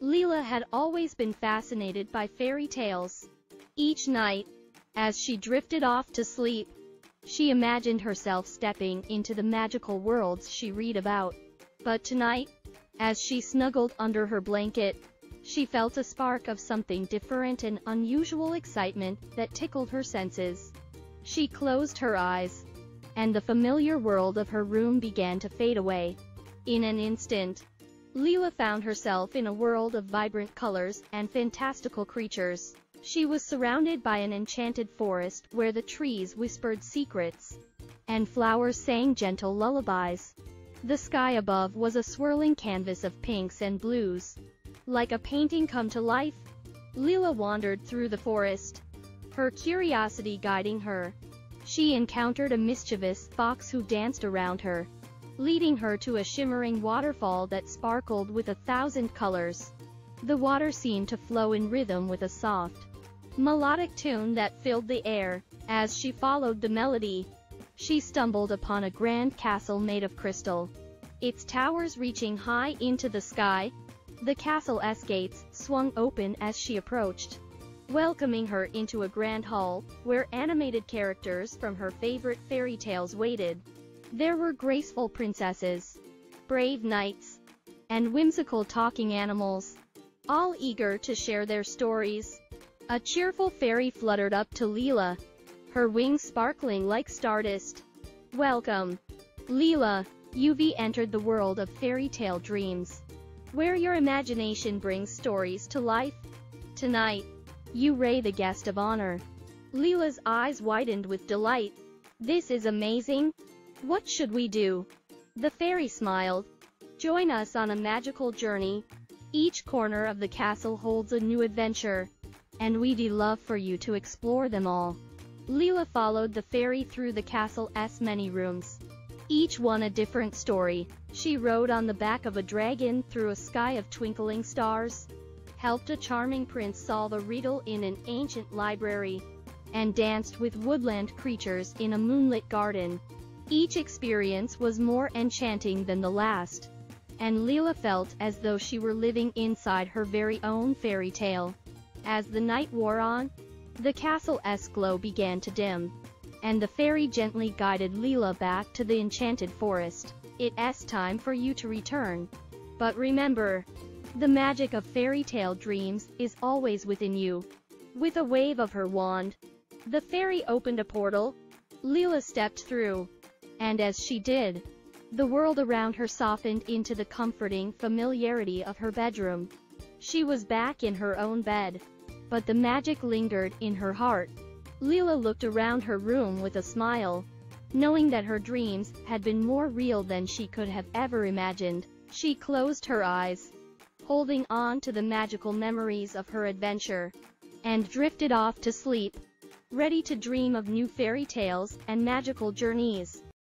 Leela had always been fascinated by fairy tales. Each night, as she drifted off to sleep, she imagined herself stepping into the magical worlds she read about. But tonight, as she snuggled under her blanket, she felt a spark of something different and unusual excitement that tickled her senses. She closed her eyes, and the familiar world of her room began to fade away. In an instant, Leela found herself in a world of vibrant colors and fantastical creatures. She was surrounded by an enchanted forest where the trees whispered secrets, and flowers sang gentle lullabies. The sky above was a swirling canvas of pinks and blues. Like a painting come to life, Leela wandered through the forest, her curiosity guiding her. She encountered a mischievous fox who danced around her, leading her to a shimmering waterfall that sparkled with 1,000 colors. The water seemed to flow in rhythm with a soft, melodic tune that filled the air. As she followed the melody, she stumbled upon a grand castle made of crystal, its towers reaching high into the sky. The castle's gates swung open as she approached, welcoming her into a grand hall, where animated characters from her favorite fairy tales waited. There were graceful princesses, brave knights, and whimsical talking animals, all eager to share their stories. A cheerful fairy fluttered up to Leela, her wings sparkling like stardust. "Welcome, Leela. You've entered the world of fairy tale dreams, where your imagination brings stories to life. Tonight, you are the guest of honor." Leela's eyes widened with delight. "This is amazing. What should we do?" The fairy smiled. "Join us on a magical journey. Each corner of the castle holds a new adventure, and we'd love for you to explore them all." Leela followed the fairy through the castle's many rooms, each one a different story. She rode on the back of a dragon through a sky of twinkling stars, helped a charming prince solve a riddle in an ancient library, and danced with woodland creatures in a moonlit garden. Each experience was more enchanting than the last, and Leela felt as though she were living inside her very own fairy tale. As the night wore on, the castle's glow began to dim, and the fairy gently guided Leela back to the enchanted forest. "It's time for you to return. But remember, the magic of fairy tale dreams is always within you." With a wave of her wand, the fairy opened a portal. Leela stepped through, and as she did, the world around her softened into the comforting familiarity of her bedroom. She was back in her own bed, but the magic lingered in her heart. Leela looked around her room with a smile, knowing that her dreams had been more real than she could have ever imagined. She closed her eyes, holding on to the magical memories of her adventure, and drifted off to sleep, ready to dream of new fairy tales and magical journeys.